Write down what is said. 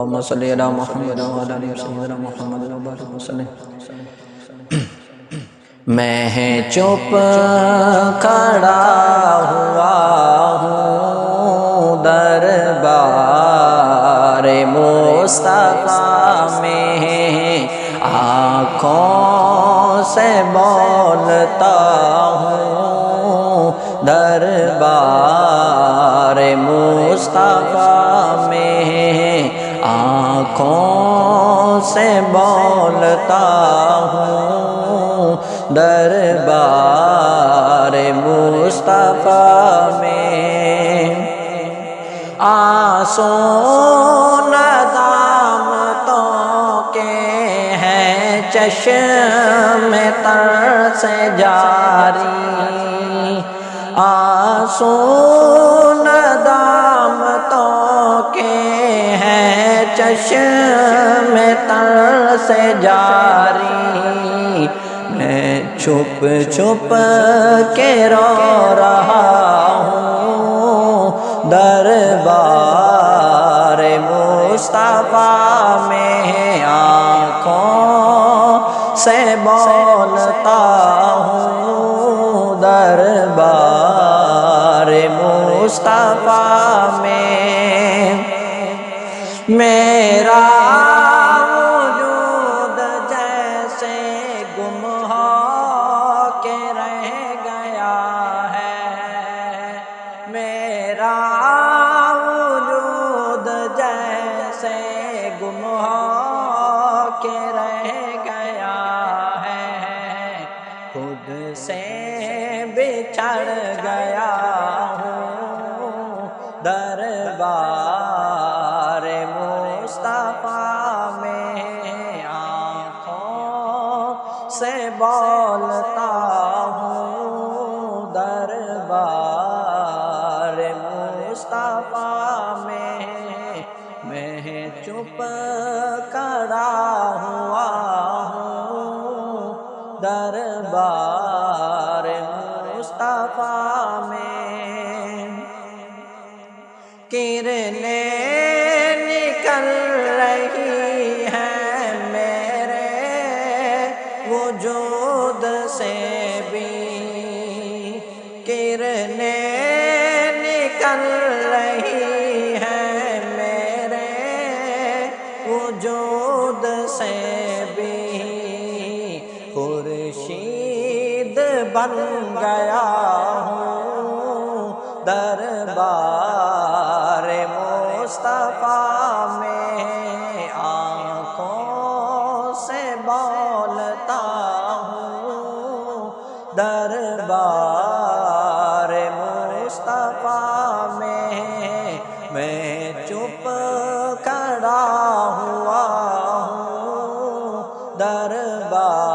اللهم صل على محمد وعلى آل سيدنا محمد وبارك وسلم۔ میں چپ کھڑا ہوا ہوں دربار مصطفیٰ میں، آنکھوں سے بولتا ہوں دربار مصطفیٰ میں، آنکھوں سے بولتا ہوں دربار مصطفیٰ میں، آنسو ندامتوں کے ہیں چشم تر سے جاری، آنسو ندامتوں کے ہیں چشم تر سے جاری، میں چھپ چھپ کے رو رہا ہوں دربار مصطفیٰ میں، آنکھوں سے بولتا ہوں دربار مصطفیٰ میں، میرا وجود جیسے گم ہو کے رہ گیا ہے، میرا وجود جیسے گم ہو کے رہ گیا ہے، خود سے بچھڑ گیا ہوں دربار مصطفیٰ میں، آنکھوں سے بولتا ہوں دربار مصطفیٰ میں، میں چپ کھڑا ہوا ہوں دربار مصطفیٰ میں، کرنیں نکل رہی ہیں میرے وجود سے بھی، کرنیں نکل رہی ہیں میرے وجود سے بھی، خورشید بن گیا ہوں دربار مصطفیٰ میں، آنکھوں سے بولتا ہوں دربار مصطفیٰ میں، میں چپ کھڑا ہوا ہوں دربار